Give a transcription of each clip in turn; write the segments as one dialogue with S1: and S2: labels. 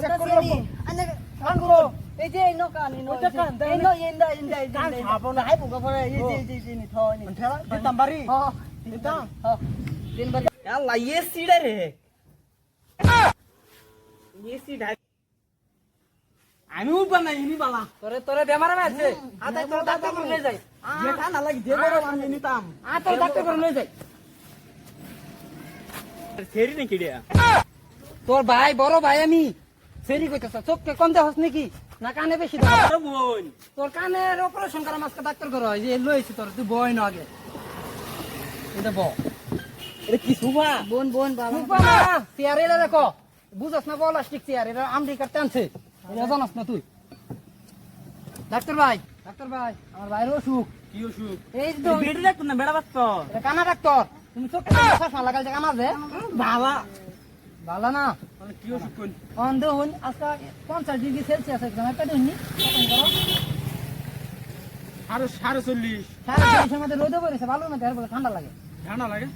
S1: Check করে লাগবো কান করো
S2: এই যে নো কান
S1: ওইটা কান
S2: এই নো ইন্দা
S1: কান ছাপো না
S2: হাই বুকা পরে এই যে নি থনি
S1: ঠেলা দিতাম বাড়ি
S2: হ্যাঁ
S1: দিতাম
S2: দিন বাড়ি
S1: আল্লাহ ये सीड़ा रे ये सीड़ा আমি উঠবা না ইনি বালা
S2: তোরে বেমার আছে আতাই তোর ডাক্তার করে নিয়ে যাই
S1: যেটা না লাগি যে বড় আমি নিতাম
S2: তোর ডাক্তার করে নিয়ে যাই
S1: সেরি নাকি রে
S2: তোর ভাই বড় ভাই আমি সেরি কইতাছ চোখকে কম দেহস নাকি না কানে বেশি দেখ
S1: আরে বোন
S2: তোর কানের অপারেশন করা মাসকে ডাক্তার করো এই যে লইছি তোর তুই বই না আগে এটা ব
S1: এটা কি সুভা
S2: বোন বাবা চেয়ার এলে দেখো বুঝছ না প্লাস্টিক চেয়ার এটা আমেরিকার টানছে এটা জানাস না তুই ডাক্তার ভাই আমার ভাইয়ের অসুখ
S1: কি অসুখ
S2: এই তো
S1: বেড়ে রাখ না বেড়া বাচ্চা
S2: এটা কানা ডাক্তার তুমি চোখে চশমা লাগাল যে কানা যে
S1: বালা
S2: ভালো না
S1: মানে কি অসুখ কোন
S2: অন্ধ হন আজকে 50 ডিগ্রি সেলসিয়াস একদম একটা দিন
S1: আরো 40
S2: সারা দেশের মধ্যে রোদে পড়েছে ভালো না বলে ঠান্ডা লাগে
S1: ঠান্ডা লাগে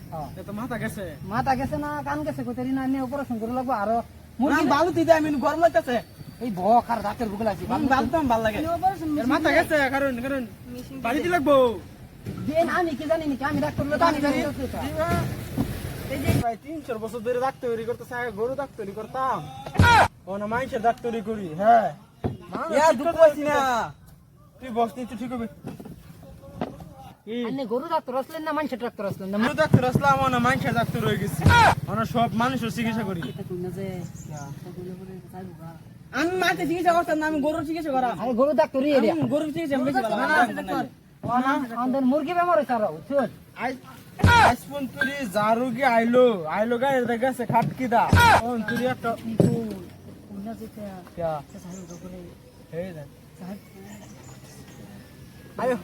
S1: এত মাথা গেছে
S2: মাথা গেছে না কান গেছে কোথায় না নিয়ে অপারেশন করে লাগবো আরো
S1: মুরগি বালু দিতে আমি গরম লাগতেছে
S2: এই বক আর দাঁতের বুকে লাগছে
S1: বালতাম ভাল লাগে এর মাথা গেছে কারণ বাড়ি দি লাগবো
S2: দিন আমি কি জানি নাকি আমি ডাক্তার লোক আমি জানি
S1: এই যে ভাই 300 বছর ধরে ডাক্তারি করতেছ আগে গরু ডাক্তারি করতাম ও না মাইন্সের ডাক্তারি করি হ্যাঁ ইয়া দুঃখ পাইছি না তুই বস তুই ঠিক হবে
S2: আপনি গরু ডাক্তার আসলেন না মানুষের ডাক্তার আসলেন না
S1: গরু ডাক্তার আসলাম না মাইন্সের ডাক্তার হয়ে গেছি আমরা সব মানুষের চিকিৎসা করি আমি মাকে চিকিৎসা করতাম না আমি গরুর চিকিৎসা করা
S2: আরে গরু ডাক্তারই এরিয়া
S1: গরুর চিকিৎসা আমি বেশি ভালো
S2: আমাদের মুরগি বেমার হয়েছে আরো চল
S1: আইসপন তুরি জারুগি আইলো গায়ে গেছে খাটকি দা ওন তুরি একটা क्या हे रे আয়ো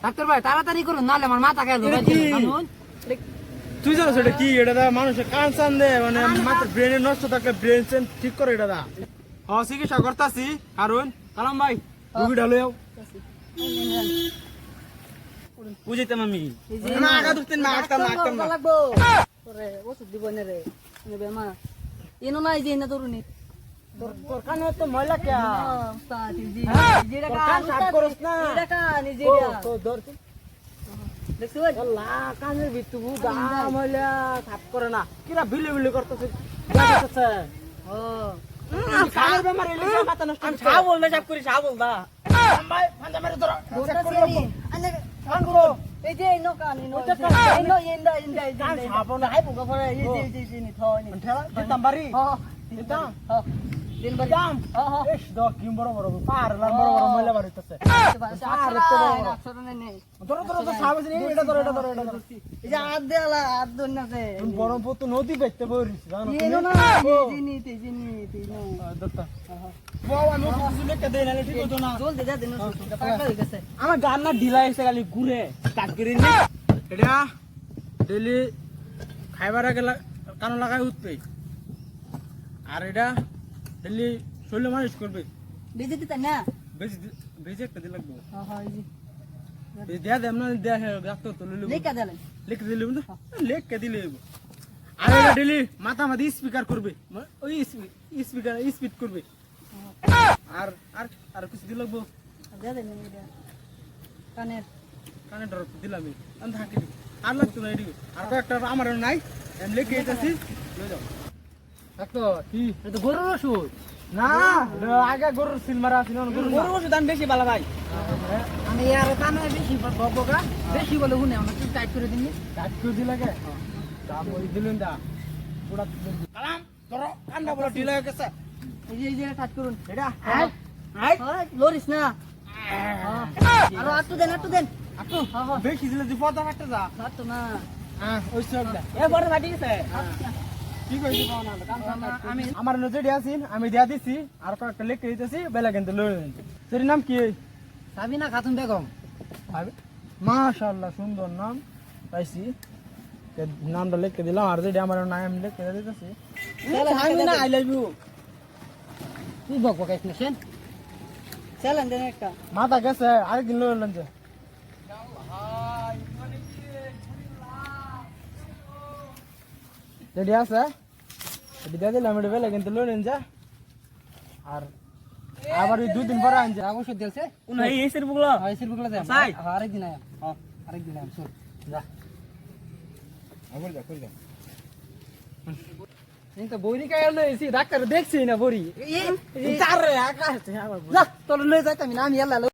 S2: ডাক্তার ভাই তাড়াতাড়ি করুন নালে আমার মাথা গেল
S1: তুই জানো সেটা কি এটা দা মানুষের কান চান দে মানে মাথার ব্রেনে নষ্ট থাকলে ব্রেন সেন ঠিক করে এটা দা হ্যাঁ চিকিৎসা করতাছি কারণ কালাম ভাই রুগী ঢালো যাও বুঝিতাম আমি না আগা দুতেন না আগতাম না
S2: লাগবো তোরে ওষুধ দিব না রে বেমার এনো নাই যে না তরুণী
S1: তোর কানে তো ময়লা কে
S2: যেটা
S1: কান সাফ করছ না তো ধর আল্লাহ কানের ভিতর গা ময়লা সাফ করে না কিরা বিলে করতেছে দেখতেছে
S2: ও
S1: কানের বেমার এলে মাথা নষ্ট আমি সাফ বলবে সাফ করি সাফ বলদা ভাই ফাঁদা মেরে ধরো কান করো
S2: এই যে নো কান
S1: ওইটা কান
S2: ইন্দা
S1: কান সাফ না
S2: হাই বুকা পরে এই যে নি থনি
S1: ঠেলা দিতাম বাড়ি
S2: দিতাম দিন বাড়ি
S1: দাম এস দ কি বড় বড় পার লাল বড় বড় ময়লা বাড়িতেছে পার তো বড়
S2: নেই
S1: ধরো সাবজ নেই এটা ধরো
S2: এই যে হাত দেলা হাত দন না যে
S1: তুমি বড় পুত নদী পেতে বরিস জানো
S2: এনো না জিনি না
S1: দত্তা বাও আমি কিছু লেখা দেই না ঠিক হতো না
S2: জল দে দেন পাকা হয়ে গেছে
S1: আমার গান না ঢিলা এসে খালি ঘুরে কাটকিরি নে এটা ডেলি খাইবার আগে কানো লাগাই উঠবে আর এটা ডেলি শরীরে মালিশ করবে
S2: বেজে দিতা না
S1: বেজে একটা দিন লাগবে
S2: হ্যাঁ জি
S1: দেয়া দেম না দেয়া ডাক্তার তো লইলো
S2: লেখা দিলেন
S1: লিখে দিলে না লিখে দিলে আর এটা ডেলি মাথা মাথা স্পিকার করবে ওই স্পিকার স্পিড করবে আর আর আর কিছু দিল লাগবো
S2: দে দেন এটা
S1: কানে ডর দিলাম আমি থাকি আর লাগতো না এদিকে আর কয়েকটা আমার নাই আমি লিখে এসেছি লই যাও
S2: ডাক্তার কি এটা গরুর ওষুধ
S1: না আগে গরুর সিল মারা ছিল গরুর ওষুধ আমি বেশি ভালো ভাই
S2: আমি আর কানে বেশি বকবকা বেশি বলে শুনে আমরা একটু টাইট করে দিন
S1: কাট করে দিলা কে দাম ওই দিলেন দা পুরা কালাম ধরো কান্না বড় ঢিলা হয়ে গেছে
S2: এই যে টাইট করুন
S1: এটা হাই হাই
S2: লরিস না আর একটু দেন
S1: একটু
S2: হ্যাঁ
S1: বেশি দিলে তুই পদা কাটতে যা
S2: তো না
S1: হ্যাঁ ওই সব দা এ বড় ফাটি গেছে কি কইছি
S2: আমি
S1: আমার নজরে আছেন আমি দিয়া দিছি আর কয়েকটা লিখে দিতেছি বেলা কিন্তু লই নিতে তোর নাম কি
S2: সাবিনা খাতুন বেগম
S1: মাশাআল্লাহ সুন্দর নাম পাইছি নামটা লিখে দিলাম আর যদি আমার নাম লিখে দিতেছি আমি না আই লাভ ইউ
S2: তুই বকবকাইছ না সেন চালান দেন একটা
S1: মাথা গেছে আরেকদিন লইলেন যে রেডি আছে রেডি দিয়ে দিলাম এটা বেলা কিন্তু লইলেন যা
S2: আর আবার ওই 2 দিন পরে আনছে ওষুধ দিয়েছে
S1: কোন এই এসের বুগলো
S2: আইসির বুকলা দে
S1: সাই?
S2: আরেকদিন আয় আরেকদিন আয় চল যা এই তো বড়ি কায় লইছি ডাক্তার দেখছি না বড়ি
S1: তার আকাশ আবার
S2: যা তোর লই যাইতাম না আমি এলা